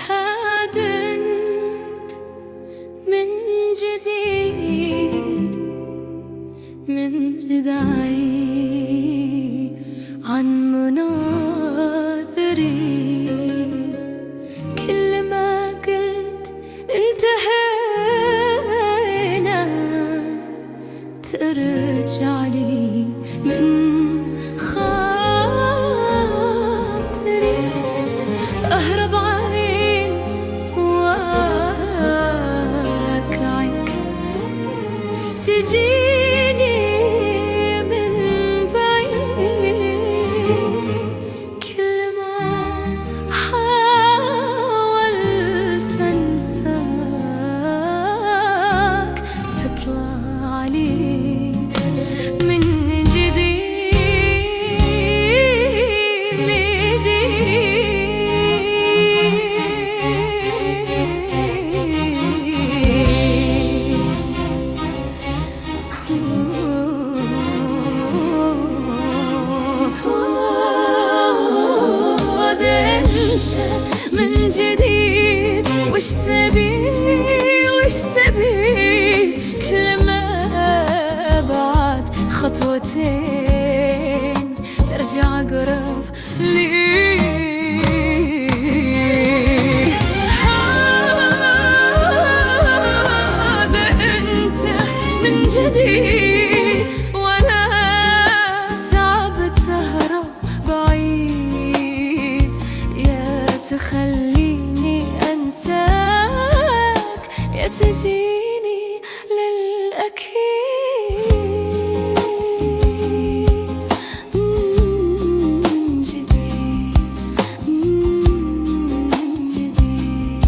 هادنت من جديد من جدعي عن مناظري، كل ما قلت انتهينا ترجع لي من خاطري، أهرب عين واقعك تجيني من بعيد، كل ما حاولت أنساك تطلع لي من من جديد. وش تبي وش تبي، كل ما بعد خطوتين ترجع أقرب لي. هذا أنت من جديد، ولا تعب تهرب بعيد، يا تخليني أنساك يا تجيني للأكيد من جديد من جديد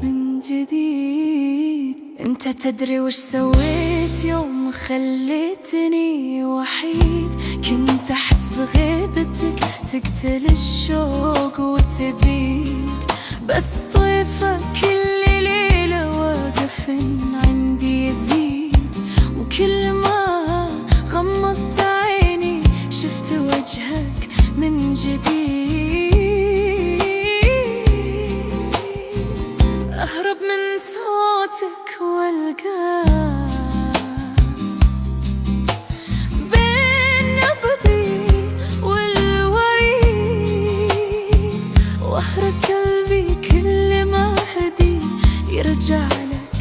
من جديد. انت تدري وش سويت يوم خليتني وحيد؟ كنت أحس بغيبتك تقتل الشوق وتبيد، بس طيفك كل ليلة واقف عندي يزيد، وكل ما غمضت عيني شفت وجهك من جديد، أهرب من صوتك والقاك قلبي، كل ما هدي يرجع لك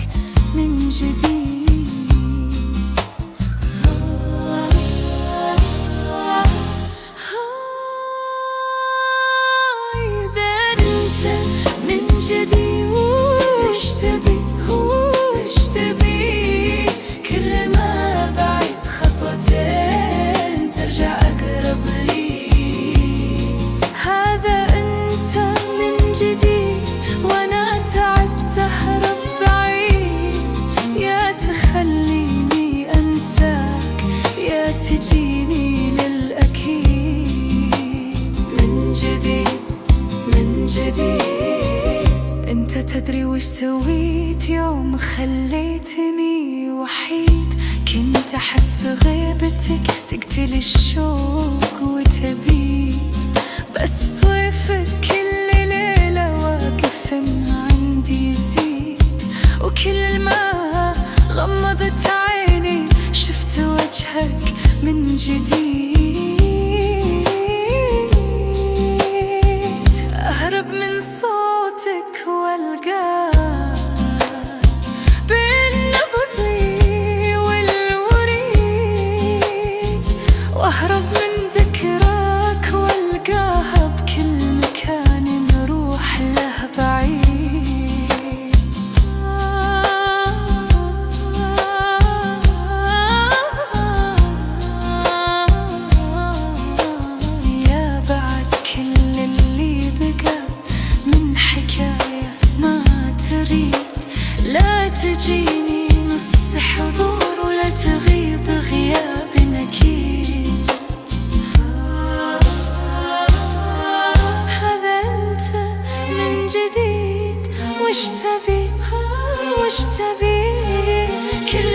من جديد. إذا أنت من جديد وش تبي وش تبي، كل ما بعد خطوتين ترجع أقرب لي. هذا جديد، وانا تعبت اهرب بعيد، يا تخليني انساك يا تجيني للاكيد من جديد من جديد. انت تدري وش سويت يوم خليتني وحيد؟ كنت احس بغيبتك تقتل الشوق وتبيد، بس طيفك كل عندي يزيد، وكل ما غمضت عيني شفت وجهك من جديد، أهرب من صوتك والقاك بين نبضي والوريد، وأهرب من ذكراك والقاها بكل مكان نروح له بعيد. يا بعد كل اللي بقى من حكاية ما تريد، لا تجيني نص حضور ولا تغيب غياب أكيد. هذا أنت من جديد، وش تبي وش تبي، كل